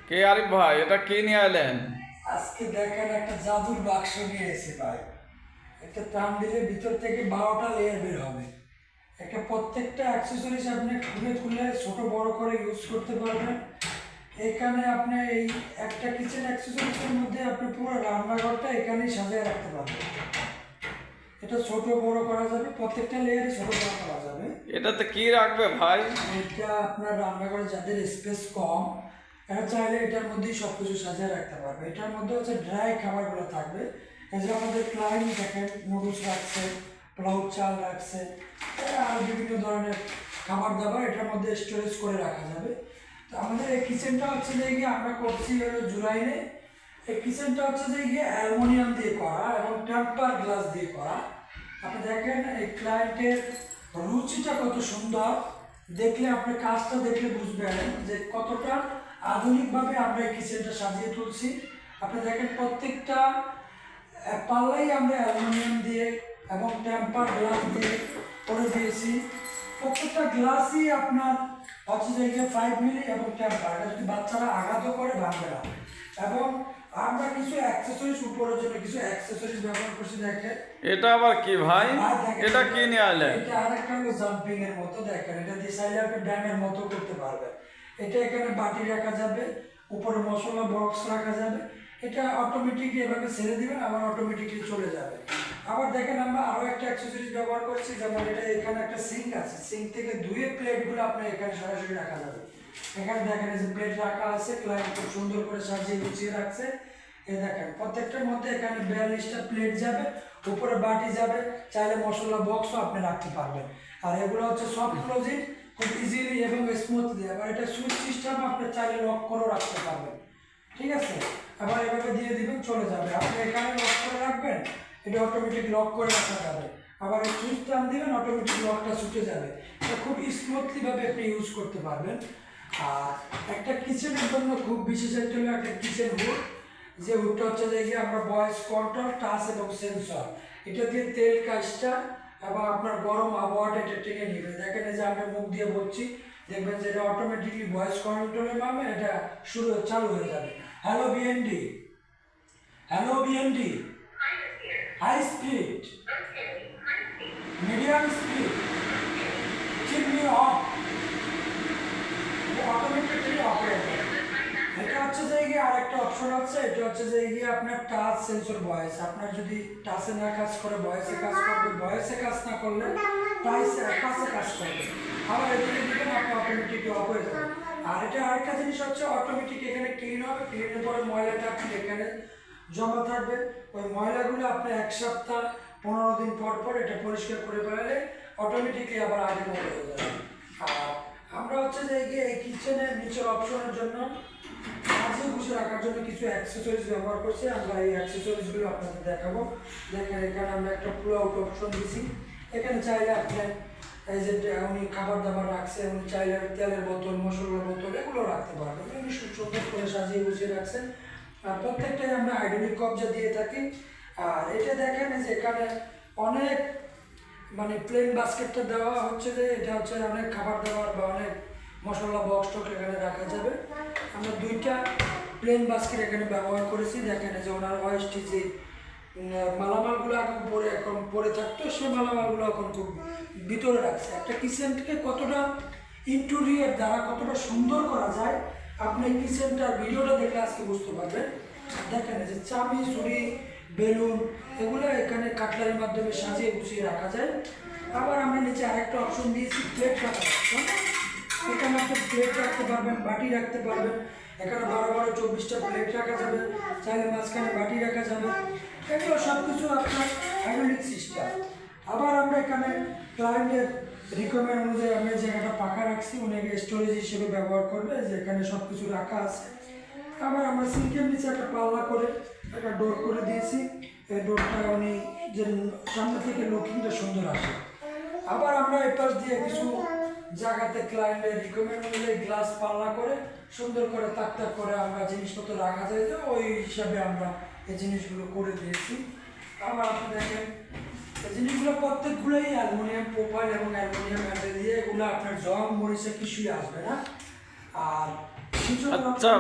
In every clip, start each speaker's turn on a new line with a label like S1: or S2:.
S1: কে আরিফ ভাই, এটা কে নিয়ে এলেন?
S2: আজকে দেখেন একটা জাদুর বাক্স নিয়ে এসেছি ভাই। একটা টান দিলে ভিতর থেকে 12টা লেয়ার বের হবে। একটা প্রত্যেকটা অ্যাক্সেসরিজ আপনি খুলে খুলে ছোট বড় করে ইউজ করতে পারবেন। এখানে আপনি এই একটা কিচেন অ্যাক্সেসরিজের মধ্যে আপনি পুরো রান্নাঘরটা এখানেই সাজিয়ে রাখতে পারবেন। এটা ছোট বড় করা যাবে, প্রত্যেকটা লেয়ারে ছোট বড় করা যাবে।
S1: এটাতে কি রাখবে ভাই?
S2: এটা আপনার রান্নাঘরে যাদের স্পেস কম, এরা চাইলে এটার মধ্যেই সব কিছু সাজিয়ে রাখতে পারবে। এটার মধ্যে হচ্ছে ড্রাই খাবারগুলো থাকবে। এই যে আমাদের ক্লায়েন্ট দেখেন নুডলস রাখছে, পোলাও চাল রাখছে, আর বিভিন্ন ধরনের খাবার দাবার এটার মধ্যে স্টোরেজ করে রাখা যাবে। তো আমাদের এই কিচেনটা হচ্ছে যে গিয়ে আমরা করছি হলো জুরাইনে। এই কিচেনটা হচ্ছে যে গিয়ে অ্যালুমিনিয়াম দিয়ে করা এবং টেম্পার গ্লাস দিয়ে করা। আপনি দেখেন এই ক্লায়েন্টের রুচিটা কত সুন্দর, দেখলে আপনি কাজটা দেখলে বুঝবেন যে কতটা আধুনিকভাবে আমরা এই কিচেনটা সাজিয়ে তুলছি। আপনি দেখেন প্রত্যেকটা পাল্লাই আমরা অ্যালুমিনিয়াম দিয়ে এবং টেম্পার গ্লাস দিয়ে করে দিয়েছি। প্রত্যেকটা গ্লাসই আপনার হচ্ছে যে 5 মিলি এবং টেম্পার, এটা যদি বাচ্চারা আঘাতও করে ভাঙবে না। এবং আমরা কিছু অ্যাক্সেসরিজ উপরের জন্য কিছু অ্যাক্সেসরিজ ব্যবহার করছি। দেখেন
S1: এটা আবার কি ভাই? এটা কি নিয়ে এলেন?
S2: এটা আরেকটা হলো জাম্পিং এর মতো। দেখেন এটা দিয়ে চাইলে আপনি ড্যামের মতো করতে পারবেন। এটা এখানে বাটি রাখা যাবে, উপরে মশলা বক্স রাখা যাবে। এটা অটোমেটিকলি এভাবে ছেড়ে দিবেন, আবার অটোমেটিকলি চলে যাবে। আবার দেখেন আমরা আরো একটা অ্যাক্সেসরিজ ব্যবহার করছি, যেমন এটা এখানে একটা সিঙ্ক আছে, সিঙ্ক থেকে ধুয়ে প্লেটগুলো আপনি এখানে সরাসরি রাখা যাবে। এখানে দেখেন এই যে প্লেট রাখা আছে, ক্লায়েন্ট খুব সুন্দর করে সাজিয়ে গুছিয়ে রাখছে। এই দেখেন প্রত্যেকটার মধ্যে এখানে 42টা প্লেট যাবে, উপরে বাটি যাবে, চাইলে মশলা বক্সও আপনি রাখতে পারবেন। আর এগুলো হচ্ছে সফট ক্লোজিং, খুব ইজিলি এবং স্মুথলি। আবার এটা সুইচ সিস্টেম, আপনি চাইলে লক করেও রাখতে পারবেন। ঠিক আছে, আবার এভাবে দিয়ে দিবেন, চলে যাবে। আপনি এখানে লক করে রাখবেন, এটা অটোমেটিক লক করে রাখা যাবে। আবার এই সুইচ টান দিবেন, অটোমেটিক লকটা ছুটে যাবে। এটা খুব স্মুথলি ভাবে আপনি ইউজ করতে পারবেন। আর একটা কিচেনের জন্য খুব বিশেষায়িত হলো একটা কিচেন হুড। যে হুডটা হচ্ছে যে আমরা ভয়েস কন্ট্রোল, টাচ এবং সেন্সর, এটা দিয়ে তেল কাজটা এবং আপনার গরম আবহাওয়াটা এটা টেনে নেবে। দেখেন এই যে আমরা মুখ দিয়ে বলছি, দেখবেন যে এটা অটোমেটিকলি ভয়েস কন্ট্রোলের মাধ্যমে এটা চালু হয়ে যাবে। Hello BND, hello BND, high speed, medium speed, chimney off, automatically off হয়ে যাবে। এটা হচ্ছে যে গিয়ে আরেকটা অপশন আছে, এটা হচ্ছে যে গিয়ে আপনার টাচ সেন্সর ভয়েস। আপনার যদি টাচে না কাজ করে ভয়েসে কাজ করবে, ভয়েসে কাজ না করলে টাচে কাজ করবে। আবার এদিকে দিবেন, আপনি অটোমেটিকলি অফ হয়ে যাবে। আর এটা আরেকটা জিনিস হচ্ছে অটোমেটিক এখানে ক্লিন হবে, ক্লিনের পরে ময়লাটা আপনি এখানে জমা থাকবে। ওই ময়লাগুলো আপনি 1 সপ্তাহ 15 দিন পর পর এটা পরিষ্কার করে ফেলালে অটোমেটিকলি আবার আগের মতো হয়ে যাবে। আর আমরা হচ্ছে যে এই কিচেনের নিচের অপশনের জন্য সাজিয়ে গুছিয়ে রাখার জন্য কিছু অ্যাক্সেসরিজ ব্যবহার করছি। আমরা এই অ্যাক্সেসরিজগুলো আপনাদের দেখাবো। দেখেন এখানে আমরা একটা পুল আউট অপশন দিয়েছি। এখানে চাইলে আপনি এই যে উনি খাবার দাবার রাখছে, উনি চাইলে তেলের বোতল, মশলার বোতল এগুলো রাখতে পারবেন। উনি সুন্দর করে সাজিয়ে গুছিয়ে রাখছেন। আর প্রত্যেকটাই আমরা হাইড্রোলিক কবজা দিয়ে থাকি। আর এটা দেখেন যে এখানে অনেক মানে প্লেন বাস্কেটটা দেওয়া হচ্ছে, যে এটা হচ্ছে অনেক খাবার দাবার বা অনেক মশলা বক্স টক এখানে রাখা যাবে। আমরা 2টা প্লেন বাস্কেট এখানে ব্যবহার করেছি। দেখেন যে ওনার ওয়েস্টে যে মালামালগুলো এখন পরে থাকতো, সেই মালামালগুলো এখন খুব ভিতরে রাখছে। একটা কিচেনকে কতটা ইন্টেরিয়র দ্বারা কতটা সুন্দর করা যায়, আপনি কিচেনটার ভিডিওটা দেখলে আজকে বুঝতে পারবেন। দেখেন যে চাবি, ছুরি, বেলুন এগুলো এখানে কাটলারির মাধ্যমে সাজিয়ে গুছিয়ে রাখা যায়। আবার আমরা নিচে আরেকটা অপশন দিয়েছি প্লেট রাখার অপশন। এখানে আপনি প্লেট রাখতে পারবেন, বাটি রাখতে পারবেন। এখানে 12-24টা প্লেট রাখা যাবে, চাইলে মাঝখানে বাটি রাখা যাবে। এগুলো সব কিছু আপনার হাইড্রোলিক সিস্টেম। আবার আমরা এখানে ক্লায়েন্টের রিকোয়ারমেন্ট অনুযায়ী আমরা জায়গাটা পাকা রাখছি, অনেকে স্টোরেজ হিসেবে ব্যবহার করবে, যে এখানে সব কিছু রাখা আছে। আবার আমরা সিঙ্কের নিচে একটা পাল্লা করে একটা ডোর করে দিয়েছি। এই ডোরটা উনি যে সামনে থেকে লুকিংটা সুন্দর আসে। আবার আমরা এই পাশ দিয়ে কিছু জায়গাতে ক্লায়েন্টের রিকোয়ারমেন্ট অনুযায়ী গ্লাস পাল্লা করে সুন্দর করে তাক তাক করে আমরা জিনিসপত্র রাখা যায়, যে ওই হিসাবে আমরা এই জিনিসগুলো করে দিয়েছি। আবার আপনি দেখেন এই জিনিসগুলো প্রত্যেকগুলোই অ্যালুমিনিয়াম প্রোফাইল এবং অ্যালুমিনিয়াম হ্যান্ডেল দিয়ে, এগুলো আপনার জং মরিচে কিছুই আসবে না। আর
S1: আচ্ছা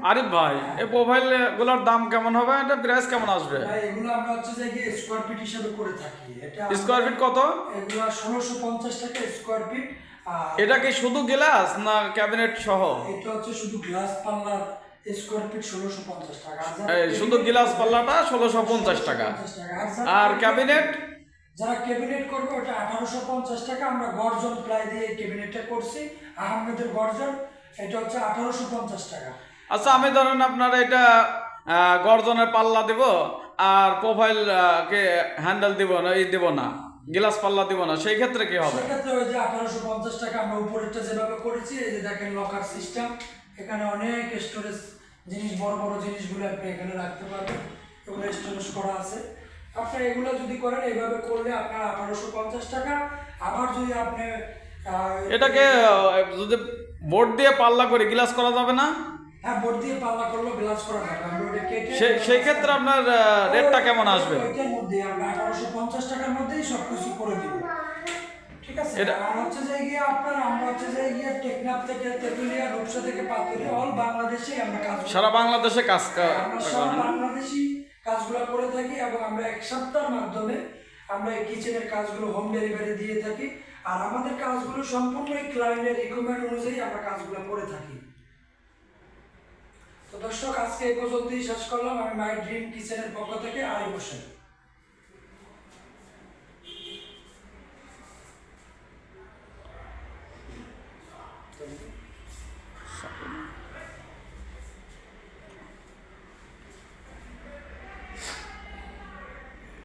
S1: আরিফ ভাই, এই প্রোফাইল গুলোর দাম কেমন হবে, এটা প্রাইস কেমন আসবে?
S2: এগুলো আমরা হচ্ছে যে স্কোয়ার ফিট হিসেবে করে থাকি। এটা
S1: স্কোয়ার ফিট কত?
S2: এগুলো 1650 টাকা স্কোয়ার ফিট। আর
S1: এটা কি শুধু গ্লাস না ক্যাবিনেট সহ?
S2: এটা হচ্ছে শুধু গ্লাস পাল্লার স্কোয়ার ফিট 1650 টাকা।
S1: শুধু গ্লাস পাল্লাটা 1650 টাকা। আর ক্যাবিনেট
S2: যারা ক্যাবিনেট করবে ওটা 1850 টাকা। আমরা গর্জন প্লাই দিয়ে ক্যাবিনেটটা করছি, আহমেদের গর্জন, এটা হচ্ছে 1850 টাকা।
S1: আচ্ছা, আমি ধরেন আপনার এটা গর্জনের পাল্লা দিব আর প্রোফাইল কে হ্যান্ডেল দিব না, এই দিব না, গ্লাস পাল্লা দিব না, সেই ক্ষেত্রে কি হবে?
S2: সেক্ষেত্রে ওই যে 1850 টাকা। আমরা উপরেরটা যেভাবে করেছি, এই যে দেখেন লকার সিস্টেম, এখানে অনেক স্টোরেজ জিনিস, বড় বড় জিনিসগুলো আপনি এখানে রাখতে পারবেন, এগুলো স্টোরেজ করা আছে। আপনার এগুলো যদি করেন, এইভাবে করলে আপনার 1850 টাকা। আবার যদি আপনি
S1: এটাকে যদি বোর্ড দিয়ে পাল্লা করে গ্লাস করা যাবে না?
S2: হ্যাঁ, বোর্ড দিয়ে পাল্লা করলে গ্লাস করা যাবে। আমরা ওটা কেটে
S1: সেই ক্ষেত্রে আপনার রেটটা কেমন আসবে?
S2: ওইটার মধ্যে আমরা 1850 টাকার মধ্যেই সবকিছু করে দিব। ঠিক আছে। আর হচ্ছে যে গিয়ে আপনার, আমরা হচ্ছে যে গিয়ে টেকনাফ থেকে তেতুলিয়া, রূপসা থেকে পাতুলিয়া, অল বাংলাদেশে আমরা কাজ করি।
S1: সারা বাংলাদেশে কাজ
S2: আমরা সারা বাংলাদেশি কাজগুলো করে থাকি, এবং আমরা এক সপ্তাহের মাধ্যমে আমরা এই কিচেনের কাজগুলো হোম ডেলিভারি দিয়ে থাকি। আর আমাদের কাজগুলো সম্পূর্ণ এই ক্লায়েন্টের রিকোয়ারমেন্ট অনুযায়ী আমরা কাজগুলো করে থাকি। তো দর্শক, আজকে এই পর্যন্তই শেষ করলাম। আমি মাই ড্রিম কিচেনের পক্ষ থেকে আরিফ হোসেন।